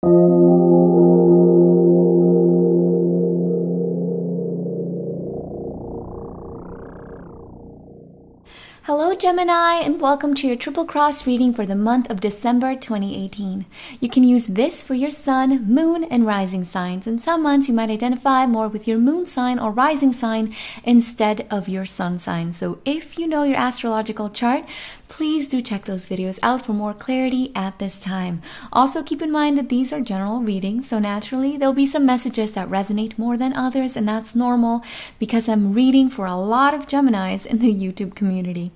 Hello Gemini, and welcome to your Triple Cross reading for the month of December 2018. You can use this for your sun, moon, and rising signs. In some months, you might identify more with your moon sign or rising sign instead of your sun sign. So if you know your astrological chart, please do check those videos out for more clarity at this time. Also, keep in mind that these are general readings, so naturally there'll be some messages that resonate more than others, and that's normal because I'm reading for a lot of Geminis in the YouTube community.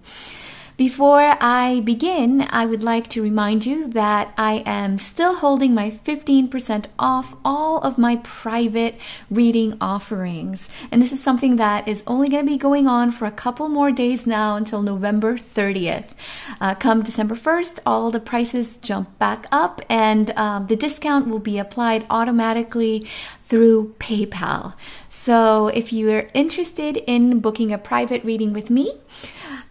Before I begin, I would like to remind you that I am still holding my 15% off all of my private reading offerings. And this is something that is only going to be going on for a couple more days now until November 30th. Come December 1st, all the prices jump back up, and the discount will be applied automatically through PayPal. So if you're interested in booking a private reading with me,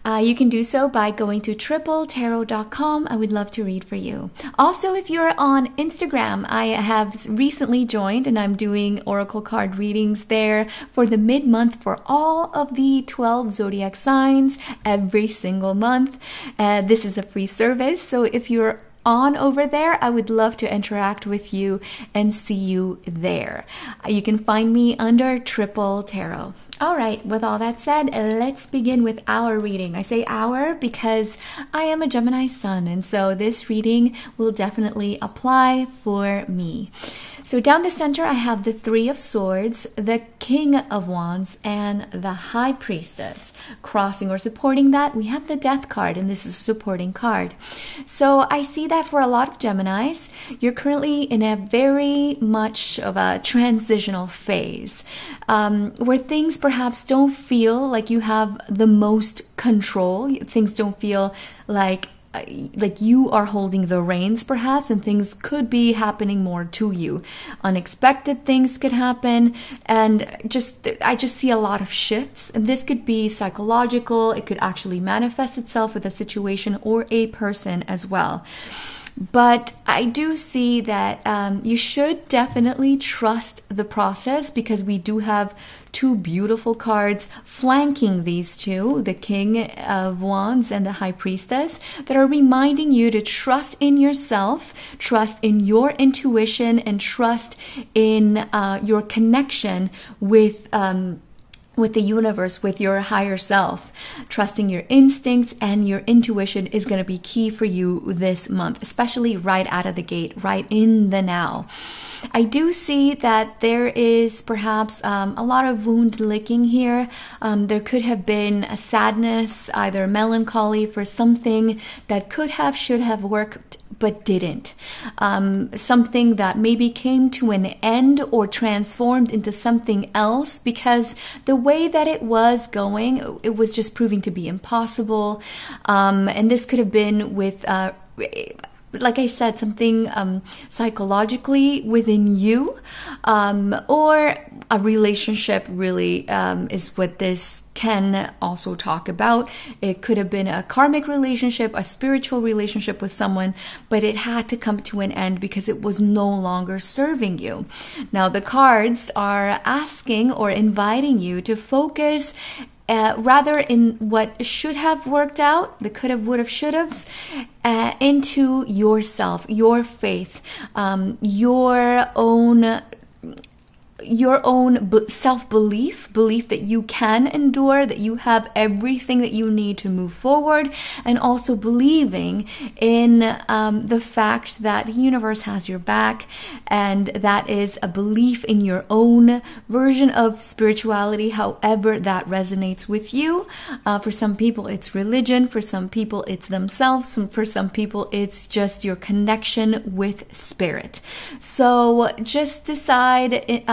you can do so by going to tripletarot.com. I would love to read for you. Also, if you're on Instagram, I have recently joined and I'm doing oracle card readings there for the mid-month for all of the 12 zodiac signs every single month. This is a free service, so if you're on over there, I would love to interact with you and see you there. You can find me under Triple Tarot. All right, with all that said, let's begin with our reading. I say our because I am a Gemini sun, and so this reading will definitely apply for me. So down the center, I have the Three of Swords, the King of Wands, and the High Priestess. Crossing or supporting that, we have the Death card, and this is a supporting card. So I see that for a lot of Geminis, you're currently in a very much of a transitional phase, where things perhaps don't feel like you have the most control. Things don't feel like you are holding the reins perhaps, and things could be happening more to you. Unexpected things could happen, and I just see a lot of shifts. And this could be psychological. It could actually manifest itself with a situation or a person as well. But I do see that you should definitely trust the process, because we do have two beautiful cards flanking these two, the King of Wands and the High Priestess, that are reminding you to trust in yourself, trust in your intuition, and trust in your connection with the universe, with your higher self. Trusting your instincts and your intuition is going to be key for you this month, especially right out of the gate, right in the now. I do see that there is perhaps a lot of wound licking here. There could have been a sadness, either melancholy for something that could have, should have worked but didn't. Something that maybe came to an end or transformed into something else because the way that it was going, it was just proving to be impossible. And this could have been with like I said, something psychologically within you, or a relationship really is what this can also talk about. It could have been a karmic relationship, a spiritual relationship with someone, but it had to come to an end because it was no longer serving you. Now the cards are asking or inviting you to focus rather in what should have worked out, the could have, would have, should haves, into yourself, your faith, your own self-belief, belief that you can endure, that you have everything that you need to move forward, and also believing in the fact that the universe has your back, and that is a belief in your own version of spirituality, however that resonates with you. For some people it's religion, for some people it's themselves, for some people it's just your connection with spirit. So just decide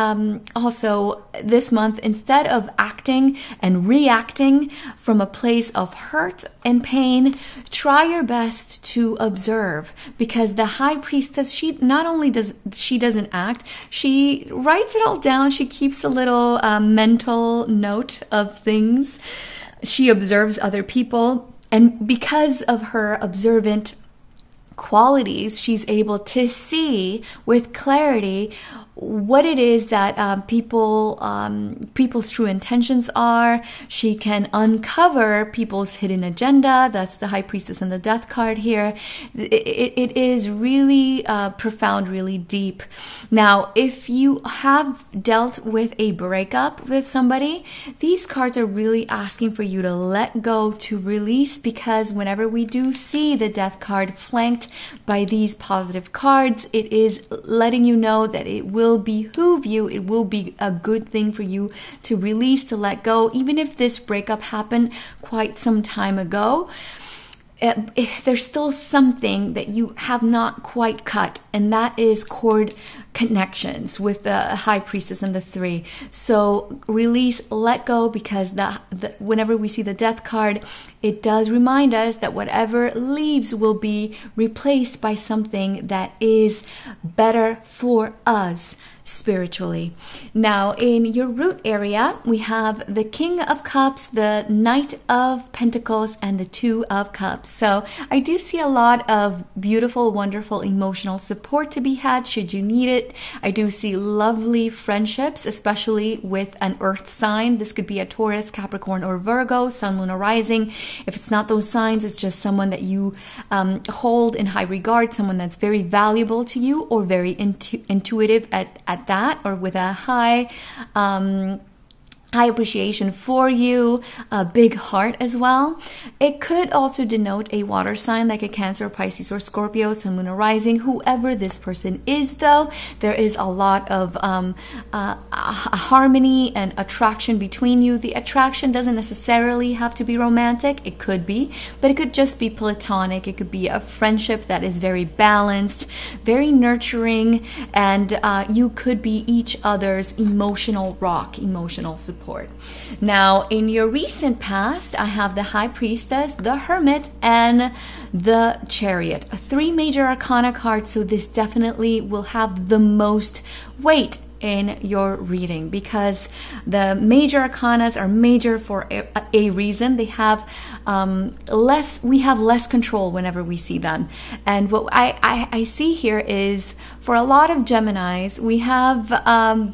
also this month, instead of acting and reacting from a place of hurt and pain, try your best to observe, because the High Priestess, she not only doesn't act, she writes it all down. She keeps a little mental note of things. She observes other people, and because of her observant qualities. She's able to see with clarity what it is that people's true intentions are. She can uncover people's hidden agenda. That's the High Priestess and the Death card here. It is really profound, really deep. Now, if you have dealt with a breakup with somebody, these cards are really asking for you to let go, to release, because whenever we do see the Death card flanked by these positive cards, it is letting you know that it will behoove you, it will be a good thing for you to release, to let go. Even if this breakup happened quite some time ago, there's still something that you have not quite cut, and that is cord connections with the High Priestess and the 3. So release, let go, because whenever we see the Death card, it does remind us that whatever leaves will be replaced by something that is better for us spiritually. Now, in your root area, we have the King of Cups, the Knight of Pentacles, and the Two of Cups. So I do see a lot of beautiful, wonderful emotional support to be had should you need it. I do see lovely friendships, especially with an earth sign. This could be a Taurus, Capricorn, or Virgo, Sun, Moon, or Rising. If it's not those signs, it's just someone that you hold in high regard, someone that's very valuable to you, or very intuitive at that, or with a high appreciation for you, a big heart as well. It could also denote a water sign like a Cancer, Pisces, or Scorpio, Sun, Moon, or Rising. Whoever this person is, though, there is a lot of harmony and attraction between you. The attraction doesn't necessarily have to be romantic. It could be, but it could just be platonic. It could be a friendship that is very balanced, very nurturing, and you could be each other's emotional rock, emotional support. Now, in your recent past, I have the High Priestess, the Hermit, and the Chariot. 3 major arcana cards, so this definitely will have the most weight in your reading, because the major arcanas are major for a reason. They have we have less control whenever we see them. And what I see here is, for a lot of Geminis, we have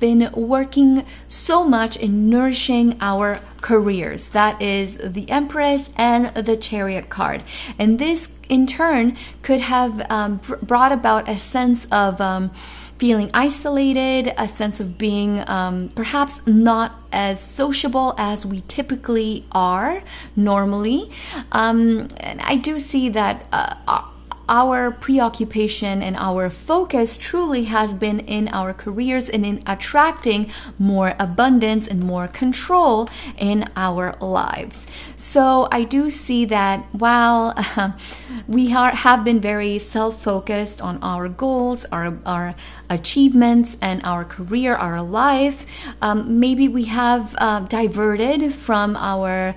been working so much in nourishing our careers. That is the Empress and the Chariot card. And this in turn could have brought about a sense of feeling isolated, a sense of being perhaps not as sociable as we typically are normally. And I do see that our preoccupation and our focus truly has been in our careers and in attracting more abundance and more control in our lives. So I do see that while we have been very self-focused on our goals, our achievements, and our career, our life, maybe we have diverted from our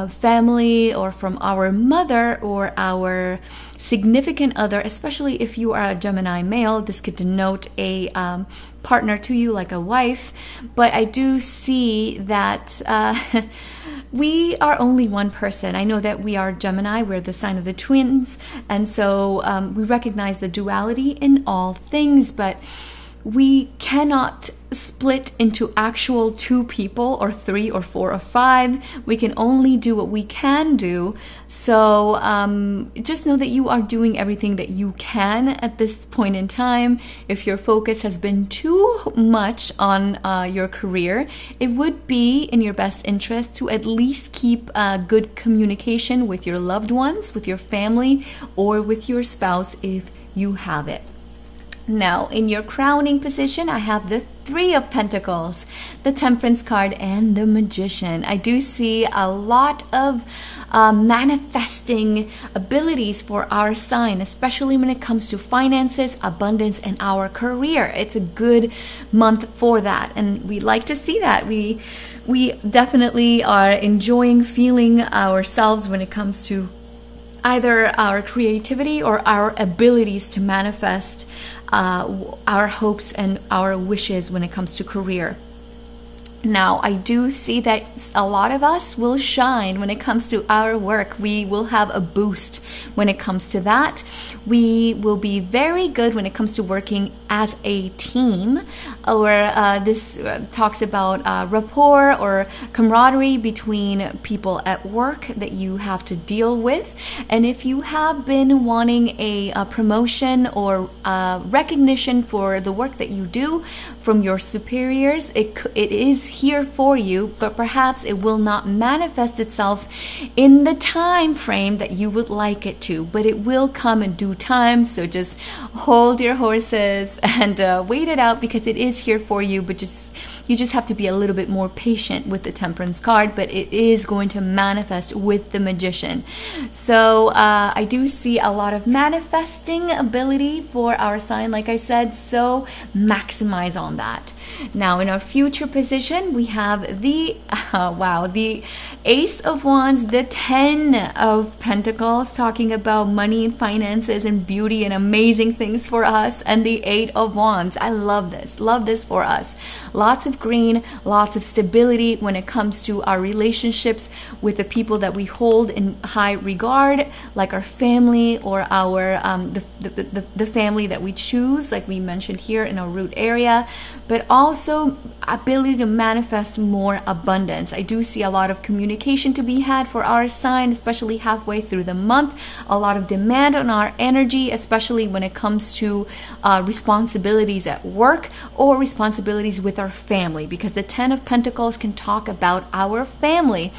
family, or from our mother, or our significant other. Especially if you are a Gemini male, this could denote a partner to you, like a wife. But I do see that we are only one person. I know that we are Gemini, we're the sign of the twins, and so we recognize the duality in all things, but we cannot split into actual 2 people, or 3 or 4 or 5. We can only do what we can do. So just know that you are doing everything that you can at this point in time. If your focus has been too much on your career, it would be in your best interest to at least keep good communication with your loved ones, with your family, or with your spouse if you have it. Now, in your crowning position, I have the 3 of Pentacles, the Temperance card, and the Magician. I do see a lot of manifesting abilities for our sign, especially when it comes to finances, abundance, and our career. It's a good month for that, and we like to see that. We definitely are enjoying feeling ourselves when it comes to either our creativity or our abilities to manifest our hopes and our wishes when it comes to career. Now, I do see that a lot of us will shine when it comes to our work. We will have a boost when it comes to that. We will be very good when it comes to working as a team, or this talks about rapport or camaraderie between people at work that you have to deal with. And if you have been wanting a promotion or recognition for the work that you do from your superiors, it is here for you, but perhaps it will not manifest itself in the time frame that you would like it to, but it will come in due time. So just hold your horses and wait it out, because it is here for you, but you just have to be a little bit more patient with the Temperance card, but it is going to manifest with the Magician. So I do see a lot of manifesting ability for our sign, like I said, so maximize on that. Now, in our future position, we have the the Ace of Wands, the 10 of Pentacles, talking about money and finances and beauty and amazing things for us, and the 8 of Wands. I love this for us. Lots of green, lots of stability when it comes to our relationships with the people that we hold in high regard, like our family or our the family that we choose, like we mentioned here in our root area, but also ability to manifest more abundance. I do see a lot of communication to be had for our sign, especially halfway through the month. A lot of demand on our energy, especially when it comes to responsibilities at work or responsibilities with our family, because the 10 of Pentacles can talk about our family.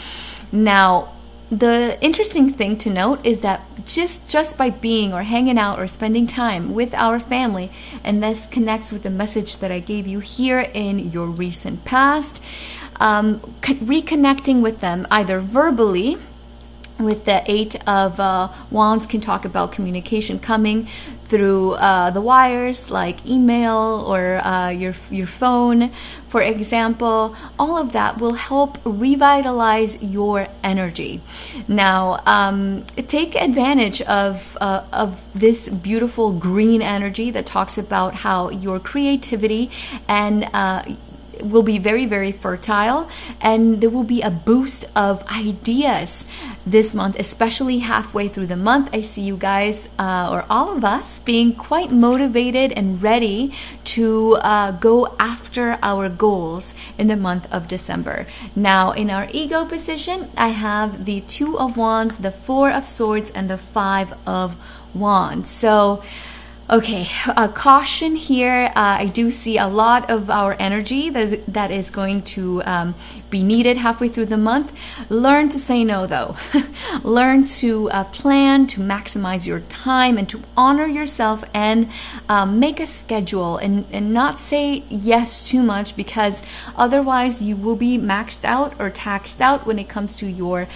Now, the interesting thing to note is that just by being or hanging out or spending time with our family, and this connects with the message that I gave you here in your recent past, reconnecting with them either verbally, with the 8 of Wands can talk about communication coming through the wires, like email or your phone, for example. All of that will help revitalize your energy. Now, take advantage of this beautiful green energy that talks about how your creativity and will be very, very fertile, and there will be a boost of ideas this month, especially halfway through the month. I see you guys, or all of us, being quite motivated and ready to go after our goals in the month of December. Now, in our ego position, I have the 2 of Wands, the 4 of Swords, and the 5 of Wands. So, okay, caution here. I do see a lot of our energy that is going to be needed halfway through the month. Learn to say no, though. Learn to plan, to maximize your time, and to honor yourself, and make a schedule, and not say yes too much, because otherwise you will be maxed out or taxed out when it comes to your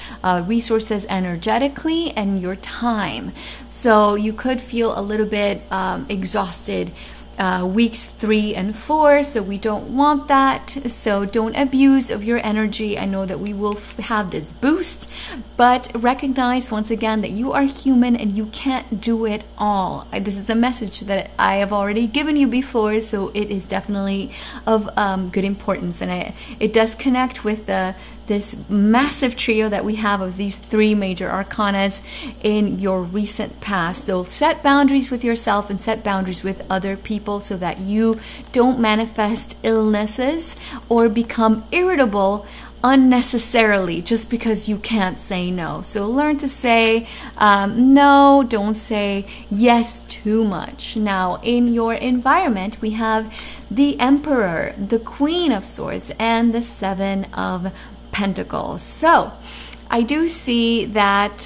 resources energetically and your time. So you could feel a little bit exhausted weeks 3 and 4, so we don't want that. So don't abuse of your energy. I know that we will have this boost, but recognize once again that you are human and you can't do it all. This is a message that I have already given you before, so it is definitely of good importance, and it does connect with this massive trio that we have of these 3 major arcanas in your recent past. So set boundaries with yourself and set boundaries with other people, so that you don't manifest illnesses or become irritable unnecessarily just because you can't say no. So learn to say no, don't say yes too much. Now, in your environment, we have the Emperor, the Queen of Swords, and the 7 of Pentacles. So I do see that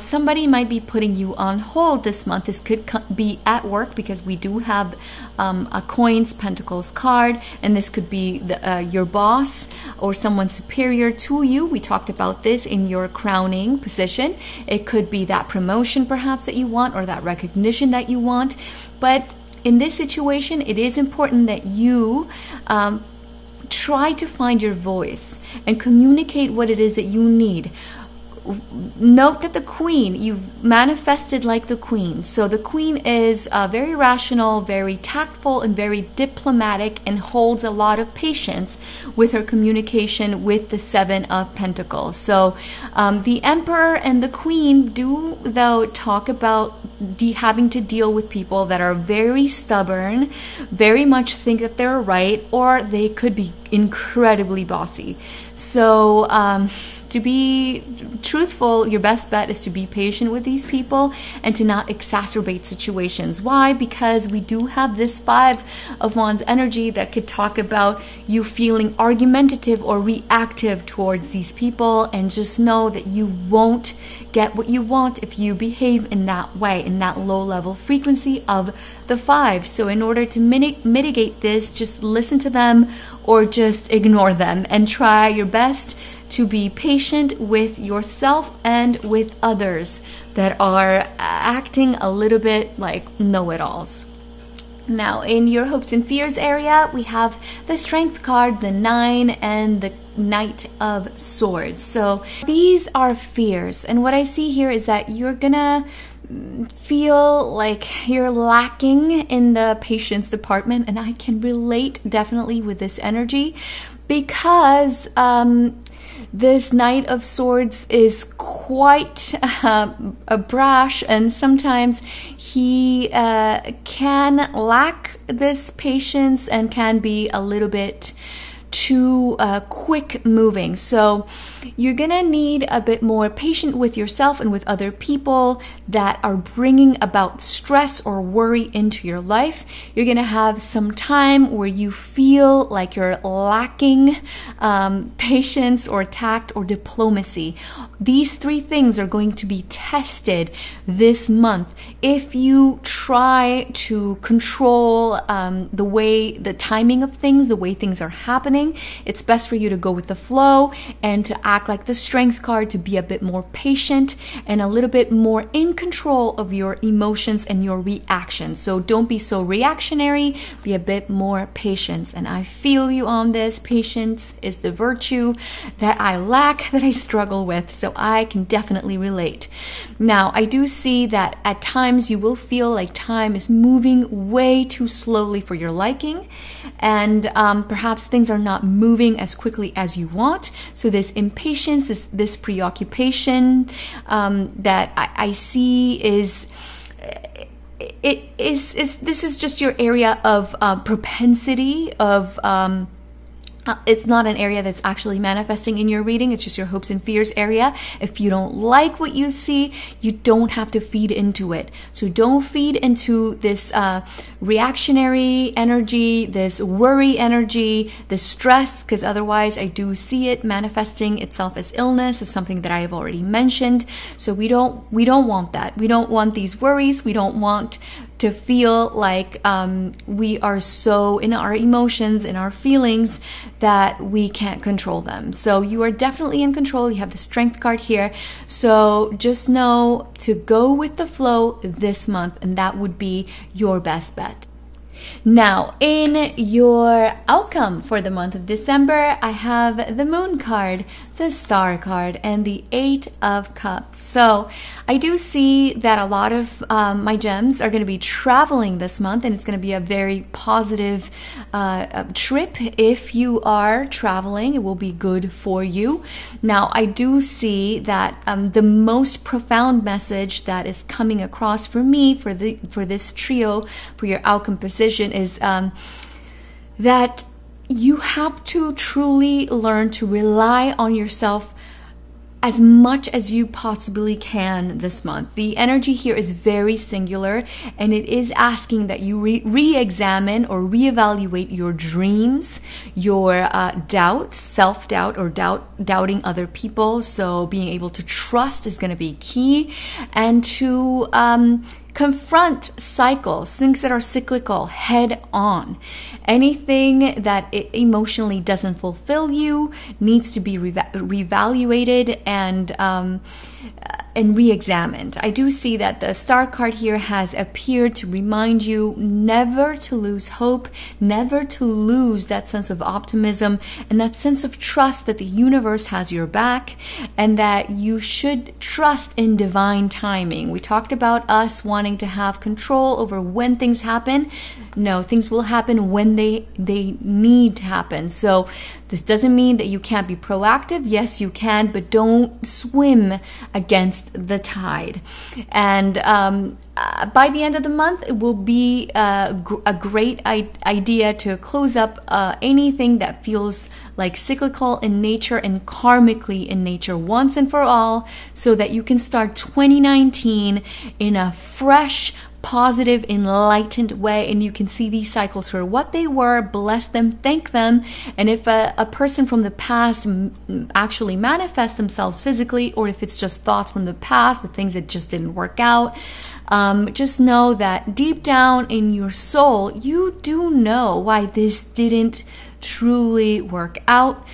somebody might be putting you on hold this month. This could be at work, because we do have a Coins Pentacles card, and this could be your boss or someone superior to you. We talked about this in your crowning position. It could be that promotion perhaps that you want, or that recognition that you want. But in this situation, it is important that you try to find your voice and communicate what it is that you need. note that the Queen, you've manifested like the Queen. So the Queen is very rational, very tactful, and very diplomatic, and holds a lot of patience with her communication with the Seven of Pentacles. So the Emperor and the Queen do, though, talk about having to deal with people that are very stubborn, very much think that they're right, or they could be incredibly bossy. So to be truthful, your best bet is to be patient with these people and to not exacerbate situations. Why? Because we do have this Five of Wands energy that could talk about you feeling argumentative or reactive towards these people, and just know that you won't get what you want if you behave in that way, in that low level frequency of the Five. So in order to mitigate this, just listen to them or just ignore them, and try your best to be patient with yourself and with others that are acting a little bit like know-it-alls. Now, in your hopes and fears area, we have the Strength card, the Nine, and the Knight of Swords. So these are fears, and what I see here is that you're gonna feel like you're lacking in the patience department, and I can relate definitely with this energy, because this Knight of Swords is quite a brash, and sometimes he can lack this patience and can be a little bit too quick moving. So you're gonna need a bit more patient with yourself and with other people that are bringing about stress or worry into your life. You're gonna have some time where you feel like you're lacking patience or tact or diplomacy. These three things are going to be tested this month. If you try to control the timing of things, the way things are happening, it's best for you to go with the flow and to act like the Strength card, to be a bit more patient and a little bit more in control of your emotions and your reactions. So don't be so reactionary, be a bit more patient. And I feel you on this. Patience is the virtue that I lack, that I struggle with, so I can definitely relate. Now, I do see that at times you will feel like time is moving way too slowly for your liking, and perhaps things are not moving as quickly as you want. So this impatience, this preoccupation that I see is this is just your area of propensity of it's not an area that's actually manifesting in your reading. It's just your hopes and fears area. If you don't like what you see, you don't have to feed into it. So don't feed into this reactionary energy, this worry energy, this stress, because otherwise I do see it manifesting itself as illness, as something that I have already mentioned. So we don't want that. We don't want these worries. We don't want to feel like we are so in our emotions, in our feelings, that we can't control them. So you are definitely in control. You have the Strength card here. So just know to go with the flow this month, and that would be your best bet. Now, in your outcome for the month of December, I have the Moon card, the Star card, and the Eight of Cups. So I do see that a lot of my gems are going to be traveling this month, and it's going to be a very positive trip. If you are traveling, it will be good for you. Now, I do see that the most profound message that is coming across for me for this trio, for your outcome position, is that you have to truly learn to rely on yourself as much as you possibly can this month. The energy here is very singular, and it is asking that you re-examine or reevaluate your dreams, your doubts, self-doubt, or doubting other people. So being able to trust is going to be key, and to confront cycles, things that are cyclical, head on. Anything that emotionally doesn't fulfill you needs to be reevaluated, and and re-examined. I do see that the star card here has appeared to remind you never to lose hope, never to lose that sense of optimism and that sense of trust that the universe has your back and that you should trust in divine timing. We talked about us wanting to have control over when things happen. No, things will happen when they need to happen. So this doesn't mean that you can't be proactive. Yes, you can, but don't swim against the tide. And by the end of the month, it will be a great idea to close up anything that feels like cyclical in nature and karmically in nature once and for all, so that you can start 2019 in a fresh, positive, enlightened way, and you can see these cycles for what they were, bless them, thank them. And if a person from the past actually manifests themselves physically, or if it's just thoughts from the past, the things that just didn't work out, just know that deep down in your soul, you do know why this didn't truly work out.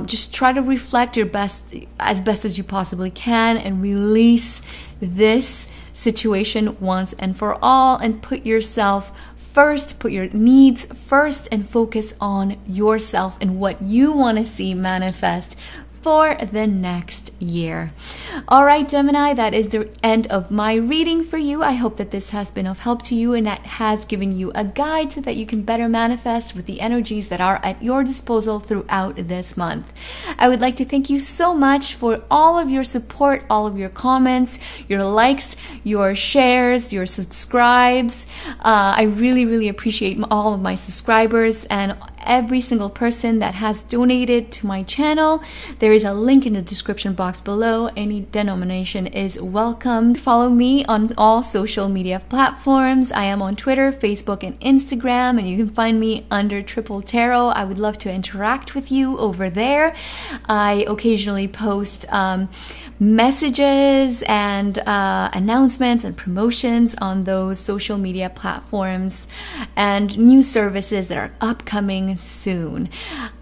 Just try to reflect your best as you possibly can and release this situation once and for all, and put yourself first, put your needs first, and focus on yourself and what you want to see manifest for the next year. All right, Gemini, that is the end of my reading for you. I hope that this has been of help to you and that has given you a guide so that you can better manifest with the energies that are at your disposal throughout this month. I would like to thank you so much for all of your support, all of your comments, your likes, your shares, your subscribes. I really, really appreciate all of my subscribers and every single person that has donated to my channel. There is a link in the description box below. Any denomination is welcome. Follow me on all social media platforms. I am on Twitter, Facebook, and Instagram, and you can find me under Triple Tarot. I would love to interact with you over there. I occasionally post messages and announcements and promotions on those social media platforms and new services that are upcoming soon.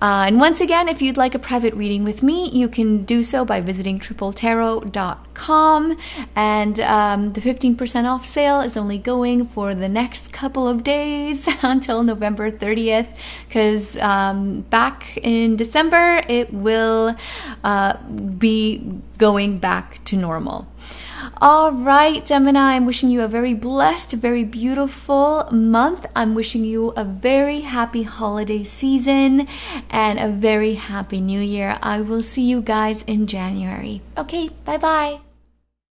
And once again, if you'd like a private reading with me, you can do so by visiting tripletarot.com, and the 15% off sale is only going for the next couple of days until November 30th, because back in December it will be going back to normal. All right, Gemini, I'm wishing you a very blessed, very beautiful month. I'm wishing you a very happy holiday season and a very happy new year. I will see you guys in January. Okay, bye-bye.